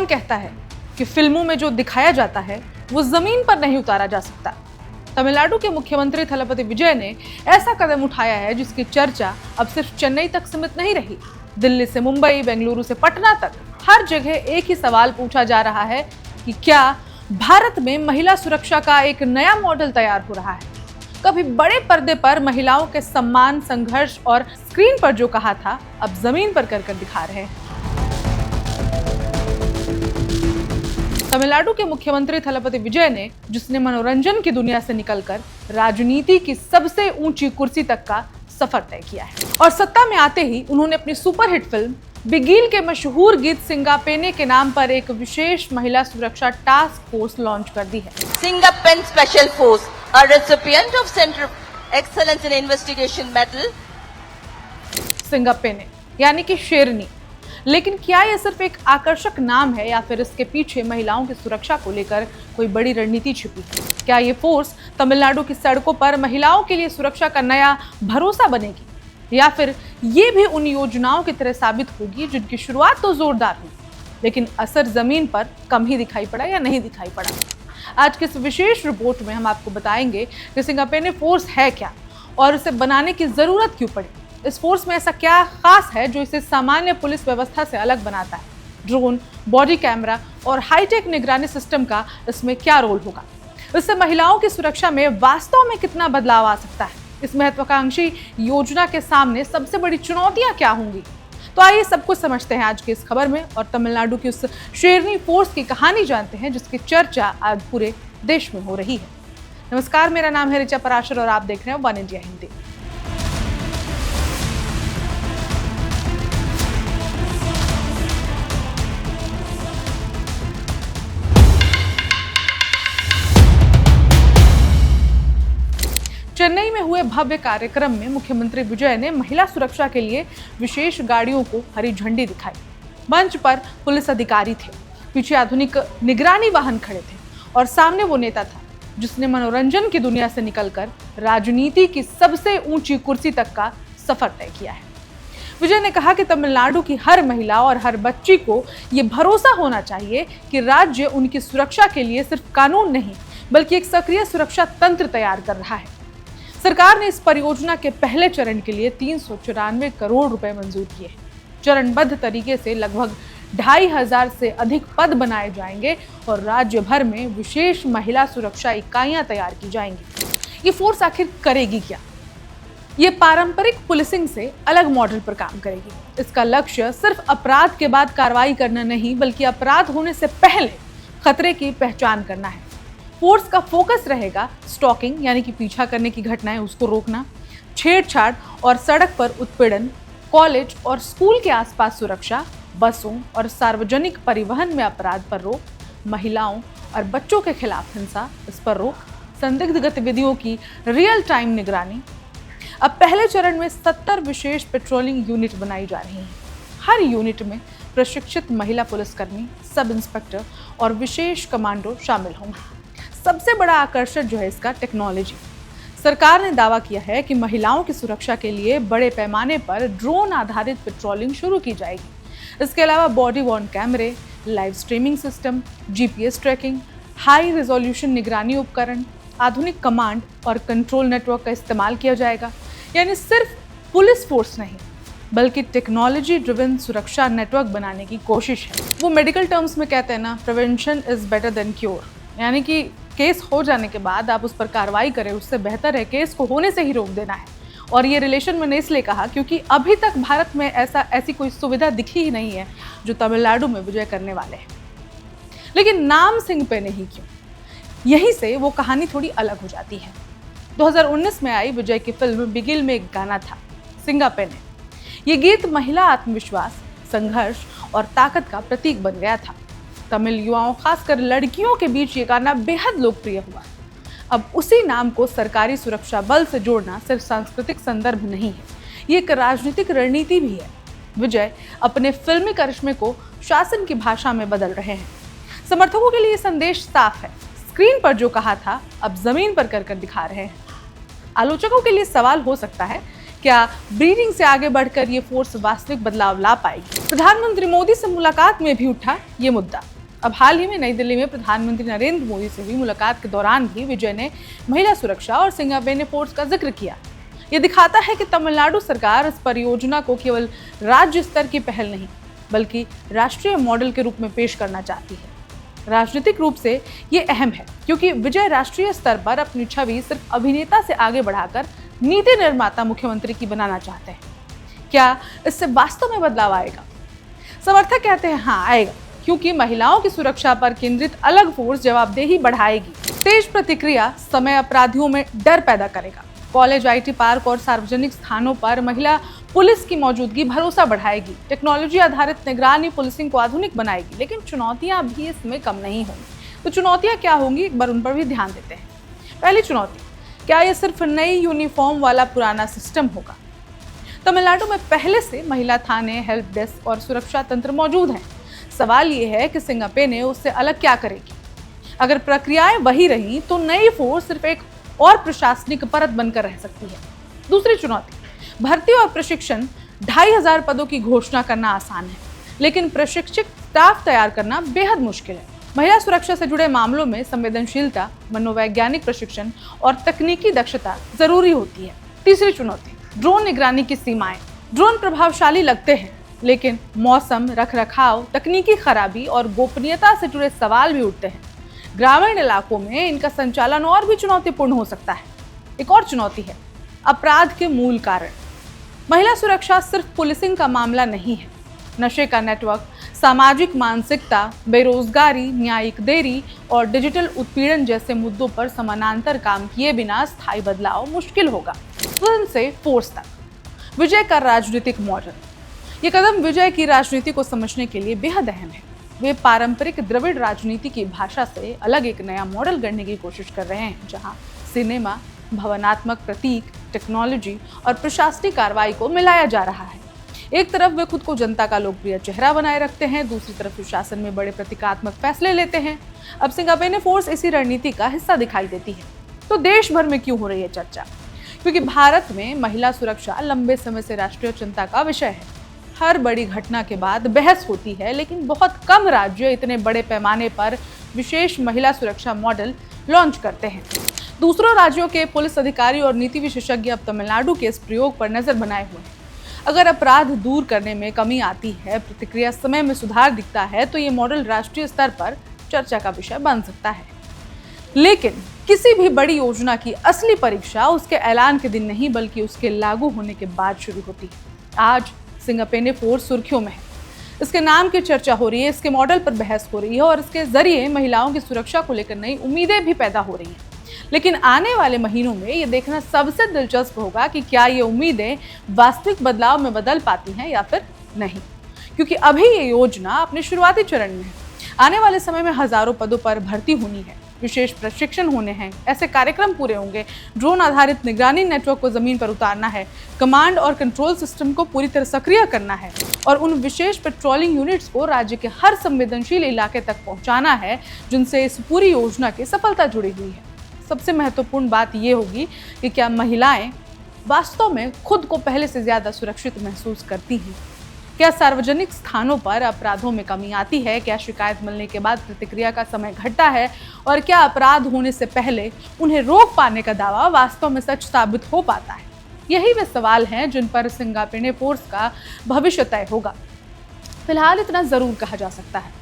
कौन कहता है कि फिल्मों में जो दिखाया जाता है वो जमीन पर नहीं उतारा जा सकता। तमिलनाडु के मुख्यमंत्री थलपति विजय ने ऐसा कदम उठाया है जिसकी चर्चा अब सिर्फ चेन्नई तक सीमित नहीं रही। दिल्ली से मुंबई, बेंगलुरु से पटना तक हर जगह एक ही सवाल पूछा जा रहा है कि क्या भारत में महिला सुरक्षा का एक नया मॉडल तैयार हो रहा है। कभी बड़े पर्दे पर महिलाओं के सम्मान, संघर्ष और स्क्रीन पर जो कहा था अब जमीन पर कर दिखा रहे हैं। तमिलनाडु के मुख्यमंत्री थलपति विजय ने, जिसने मनोरंजन की दुनिया से निकलकर राजनीति की सबसे ऊंची कुर्सी तक का सफर तय किया है, और सत्ता में आते ही उन्होंने अपनी सुपरहिट फिल्म बिगिल के मशहूर गीत सिंगापेने के नाम पर एक विशेष महिला सुरक्षा टास्क फोर्स लॉन्च कर दी है। सिंगापेन special force, a recipient of Center Excellence in Investigation Medal। सिंगापेने यानी कि शेरनी। लेकिन क्या यह सिर्फ एक आकर्षक नाम है या फिर इसके पीछे महिलाओं की सुरक्षा को लेकर कोई बड़ी रणनीति छिपी है? क्या ये फोर्स तमिलनाडु की सड़कों पर महिलाओं के लिए सुरक्षा का नया भरोसा बनेगी, या फिर ये भी उन योजनाओं की तरह साबित होगी जिनकी शुरुआत तो जोरदार हुई लेकिन असर जमीन पर कम ही दिखाई पड़ा या नहीं दिखाई पड़ा? आज की इस विशेष रिपोर्ट में हम आपको बताएंगे कि सिंगापेने फोर्स है क्या और इसे बनाने की जरूरत क्यों पड़ी। इस फोर्स में ऐसा क्या खास है जो इसे सामान्य पुलिस व्यवस्था से अलग बनाता है। ड्रोन, बॉडी कैमरा और हाईटेक निगरानी सिस्टम का इसमें क्या रोल होगा। इससे महिलाओं की सुरक्षा में वास्तव में कितना बदलाव आ सकता है। इस महत्वाकांक्षी योजना के सामने सबसे बड़ी चुनौतियां क्या होंगी। तो आइए सब कुछ समझते हैं आज की इस खबर में और तमिलनाडु की उस शेरनी फोर्स की कहानी जानते हैं जिसकी चर्चा आज पूरे देश में हो रही है। नमस्कार, मेरा नाम है ऋचा पराशर और आप देख रहे हैं वन इंडिया हिंदी। चेन्नई में हुए भव्य कार्यक्रम में मुख्यमंत्री विजय ने महिला सुरक्षा के लिए विशेष गाड़ियों को हरी झंडी दिखाई। मंच पर पुलिस अधिकारी थे, पीछे आधुनिक निगरानी वाहन खड़े थे और सामने वो नेता था जिसने मनोरंजन की दुनिया से निकलकर राजनीति की सबसे ऊंची कुर्सी तक का सफर तय किया है। विजय ने कहा कि तमिलनाडु की हर महिला और हर बच्ची को ये भरोसा होना चाहिए कि राज्य उनकी सुरक्षा के लिए सिर्फ कानून नहीं बल्कि एक सक्रिय सुरक्षा तंत्र तैयार कर रहा है। सरकार ने इस परियोजना के पहले चरण के लिए 394 करोड़ रुपए मंजूर किए हैं। चरणबद्ध तरीके से लगभग 2500 से अधिक पद बनाए जाएंगे और राज्य भर में विशेष महिला सुरक्षा इकाइयां तैयार की जाएंगी। ये फोर्स आखिर करेगी क्या? ये पारंपरिक पुलिसिंग से अलग मॉडल पर काम करेगी। इसका लक्ष्य सिर्फ अपराध के बाद कार्रवाई करना नहीं बल्कि अपराध होने से पहले खतरे की पहचान करना है। फोर्स का फोकस रहेगा स्टॉकिंग यानी कि पीछा करने की घटनाएं उसको रोकना, छेड़छाड़ और सड़क पर उत्पीड़न, कॉलेज और स्कूल के आसपास सुरक्षा, बसों और सार्वजनिक परिवहन में अपराध पर रोक, महिलाओं और बच्चों के खिलाफ हिंसा इस पर रोक, संदिग्ध गतिविधियों की रियल टाइम निगरानी। अब पहले चरण में 70 विशेष पेट्रोलिंग यूनिट बनाई जा रही हैं। हर यूनिट में प्रशिक्षित महिला पुलिसकर्मी, सब इंस्पेक्टर और विशेष कमांडो शामिल होंगे। सबसे बड़ा आकर्षण जो है इसका टेक्नोलॉजी। सरकार ने दावा किया है कि महिलाओं की सुरक्षा के लिए बड़े पैमाने पर ड्रोन आधारित पेट्रोलिंग शुरू की जाएगी। इसके अलावा बॉडी वॉर्न कैमरे, live streaming system, GPS tracking, high resolution निगरानी उपकरण, आधुनिक कमांड और कंट्रोल नेटवर्क का इस्तेमाल किया जाएगा। यानी सिर्फ पुलिस फोर्स नहीं बल्कि टेक्नोलॉजी ड्रिवन सुरक्षा नेटवर्क बनाने की कोशिश है। वो मेडिकल टर्म्स में कहते हैं ना, prevention is better than cure, यानी कि केस हो जाने के बाद आप उस पर कार्रवाई करें, उससे बेहतर है केस को होने से ही रोक देना है। और ये रिलेशन मैंने इसलिए कहा क्योंकि अभी तक भारत में ऐसी कोई सुविधा दिखी ही नहीं है जो तमिलनाडु में विजय करने वाले हैं। लेकिन नाम सिंगापेने ही क्यों? यहीं से वो कहानी थोड़ी अलग हो जाती है। 2019 में आई विजय की फिल्म बिगिल में एक गाना था, सिंगापेने। ये गीत महिला आत्मविश्वास, संघर्ष और ताकत का प्रतीक बन गया था। तमिल युवाओं, खासकर लड़कियों के बीच ये गाना बेहद लोकप्रिय हुआ। अब उसी नाम को सरकारी सुरक्षा बल से जोड़ना सिर्फ सांस्कृतिक संदर्भ नहीं है, ये एक राजनीतिक रणनीति भी है। विजय अपने फिल्मी करिश्मे को शासन की भाषा में बदल रहे हैं। समर्थकों के लिए संदेश साफ है, स्क्रीन पर जो कहा था अब जमीन पर कर दिखा रहे हैं। आलोचकों के लिए सवाल हो सकता है, क्या ब्रीडिंग से आगे बढ़कर ये फोर्स वास्तविक बदलाव ला पाएगी? प्रधानमंत्री मोदी से मुलाकात में भी उठा ये मुद्दा। अब हाल ही में नई दिल्ली में प्रधानमंत्री नरेंद्र मोदी से हुई मुलाकात के दौरान भी विजय ने महिला सुरक्षा और सिंगापेने फोर्स का जिक्र किया। ये दिखाता है कि तमिलनाडु सरकार इस परियोजना को केवल राज्य स्तर की पहल नहीं बल्कि राष्ट्रीय मॉडल के रूप में पेश करना चाहती है। राजनीतिक रूप से ये अहम है क्योंकि विजय राष्ट्रीय स्तर पर अपनी छवि सिर्फ अभिनेता से आगे बढ़ाकर नीति निर्माता मुख्यमंत्री की बनाना चाहते हैं। क्या इससे वास्तव में बदलाव आएगा? समर्थक कहते हैं हाँ आएगा, क्योंकि महिलाओं की सुरक्षा पर केंद्रित अलग फोर्स जवाबदेही बढ़ाएगी। तेज प्रतिक्रिया समय अपराधियों में डर पैदा करेगा। कॉलेज, आईटी पार्क और सार्वजनिक स्थानों पर महिला पुलिस की मौजूदगी भरोसा बढ़ाएगी। टेक्नोलॉजी आधारित निगरानी पुलिसिंग को आधुनिक बनाएगी, लेकिन चुनौतियां भी इसमें कम नहीं होंगी। तो चुनौतियां क्या होंगी, एक बार उन पर भी ध्यान देते हैं। पहली चुनौती, क्या ये सिर्फ नई यूनिफॉर्म वाला पुराना सिस्टम होगा? तमिलनाडु में पहले से महिला थाने, हेल्प डेस्क और सुरक्षा तंत्र मौजूद हैं। सवाल ये है कि सिंगापेने उससे अलग क्या करेगी? अगर प्रक्रियाएं वही रहीं तो नई फोर्स सिर्फ एक और प्रशासनिक परत बनकर रह सकती है। दूसरी चुनौती, भर्ती और प्रशिक्षण। 2500 पदों की घोषणा करना आसान है, लेकिन प्रशिक्षित स्टाफ तैयार करना बेहद मुश्किल है। महिला सुरक्षा से जुड़े मामलों में संवेदनशीलता, मनोवैज्ञानिक प्रशिक्षण और तकनीकी दक्षता जरूरी होती है। तीसरी चुनौती, ड्रोन निगरानी की सीमाएं। ड्रोन प्रभावशाली लगते हैं, लेकिन मौसम, रखरखाव, तकनीकी खराबी और गोपनीयता से जुड़े सवाल भी उठते हैं। ग्रामीण इलाकों में इनका संचालन और भी चुनौतीपूर्ण हो सकता है। एक और चुनौती है अपराध के मूल कारण। महिला सुरक्षा सिर्फ पुलिसिंग का मामला नहीं है। नशे का नेटवर्क, सामाजिक मानसिकता, बेरोजगारी, न्यायिक देरी और डिजिटल उत्पीड़न जैसे मुद्दों पर समानांतर काम किए बिना स्थायी बदलाव मुश्किल होगा। फिल्म से फोर्स तक विजय का राजनीतिक मॉडल। ये कदम विजय की राजनीति को समझने के लिए बेहद अहम है। वे पारंपरिक द्रविड़ राजनीति की भाषा से अलग एक नया मॉडल गढ़ने की कोशिश कर रहे हैं, जहां सिनेमा, भावनात्मक प्रतीक, टेक्नोलॉजी और प्रशासनिक कार्रवाई को मिलाया जा रहा है। एक तरफ वे खुद को जनता का लोकप्रिय चेहरा बनाए रखते हैं, दूसरी तरफ शासन में बड़े प्रतीकात्मक फैसले लेते हैं। अब सिंगापेने फोर्स इसी रणनीति का हिस्सा दिखाई देती है। तो देश भर में क्यों हो रही है चर्चा? क्योंकि भारत में महिला सुरक्षा लंबे समय से राष्ट्रीय चिंता का विषय है। हर बड़ी घटना के बाद बहस होती है, लेकिन बहुत कम राज्य इतने बड़े पैमाने पर विशेष महिला सुरक्षा मॉडल लॉन्च करते हैं। दूसरों राज्यों के पुलिस अधिकारी और नीति विशेषज्ञ अब तमिलनाडु के इस प्रयोग पर नजर बनाए हुए हैं। अगर अपराध दूर करने में कमी आती है, प्रतिक्रिया समय में सुधार दिखता है, तो ये मॉडल राष्ट्रीय स्तर पर चर्चा का विषय बन सकता है। लेकिन किसी भी बड़ी योजना की असली परीक्षा उसके ऐलान के दिन नहीं बल्कि उसके लागू होने के बाद शुरू होती है। आज सिंगापेने फोर्स सुर्खियों में है। इसके नाम की चर्चा हो रही है, इसके मॉडल पर बहस हो रही है और इसके जरिए महिलाओं की सुरक्षा को लेकर नई उम्मीदें भी पैदा हो रही हैं। लेकिन आने वाले महीनों में ये देखना सबसे दिलचस्प होगा कि क्या ये उम्मीदें वास्तविक बदलाव में बदल पाती हैं या फिर नहीं, क्योंकि अभी ये योजना अपने शुरुआती चरण में है। आने वाले समय में हजारों पदों पर भर्ती होनी है, विशेष प्रशिक्षण होने हैं, ऐसे कार्यक्रम पूरे होंगे, ड्रोन आधारित निगरानी नेटवर्क को जमीन पर उतारना है, कमांड और कंट्रोल सिस्टम को पूरी तरह सक्रिय करना है और उन विशेष पेट्रोलिंग यूनिट्स को राज्य के हर संवेदनशील इलाके तक पहुंचाना है जिनसे इस पूरी योजना की सफलता जुड़ी हुई है। सबसे महत्वपूर्ण बात यह होगी कि क्या महिलाएं वास्तव में खुद को पहले से ज्यादा सुरक्षित महसूस करती हैं? क्या सार्वजनिक स्थानों पर अपराधों में कमी आती है? क्या शिकायत मिलने के बाद प्रतिक्रिया का समय घटता है? और क्या अपराध होने से पहले उन्हें रोक पाने का दावा वास्तव में सच साबित हो पाता है? यही वे सवाल हैं जिन पर सिंगापेने फोर्स का भविष्य तय होगा। फिलहाल इतना जरूर कहा जा सकता है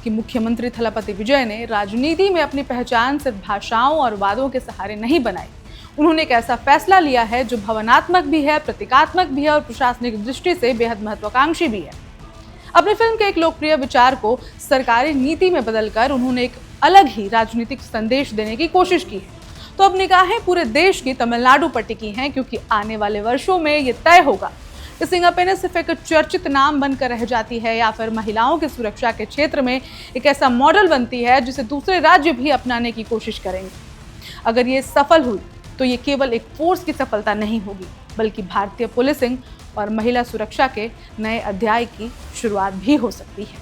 कि मुख्यमंत्री थलपति विजय ने राजनीति में अपनी पहचान सिर्फ भाषाओं और वादों के सहारे नहीं बनाई। उन्होंने एक ऐसा फैसला लिया है जो भावनात्मक भी है, प्रतीकात्मक भी है और प्रशासनिक दृष्टि से बेहद महत्वाकांक्षी भी है। अपनी फिल्म के एक लोकप्रिय विचार को सरकारी नीति में बदलकर उन्होंने एक अलग ही राजनीतिक संदेश देने की कोशिश की है। तो अब निगाहें पूरे देश की तमिलनाडु पर टिकी हैं, क्योंकि आने वाले वर्षों में ये तय होगा कि सिंगापेने सिर्फ एक चर्चित नाम बनकर रह जाती है या फिर महिलाओं की सुरक्षा के क्षेत्र में एक ऐसा मॉडल बनती है जिसे दूसरे राज्य भी अपनाने की कोशिश करेंगे। अगर ये सफल हुई तो ये केवल एक फोर्स की सफलता नहीं होगी, बल्कि भारतीय पुलिसिंग और महिला सुरक्षा के नए अध्याय की शुरुआत भी हो सकती है।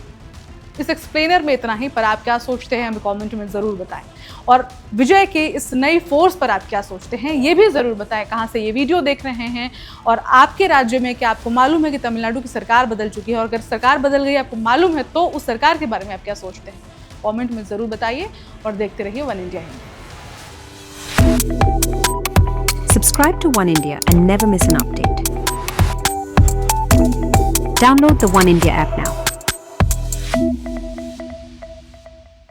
इस एक्सप्लेनर में इतना ही, पर आप क्या सोचते हैं हमें कमेंट में ज़रूर बताएं। और विजय के इस नई फोर्स पर आप क्या सोचते हैं ये भी ज़रूर बताएं। कहाँ से ये वीडियो देख रहे हैं और आपके राज्य में क्या आपको मालूम है कि तमिलनाडु की सरकार बदल चुकी है, और अगर सरकार बदल गई आपको मालूम है तो उस सरकार के बारे में आप क्या सोचते हैं कमेंट में ज़रूर बताइए और देखते रहिए one India Hindi. Subscribe to One India and never miss an update. Download the One India app now.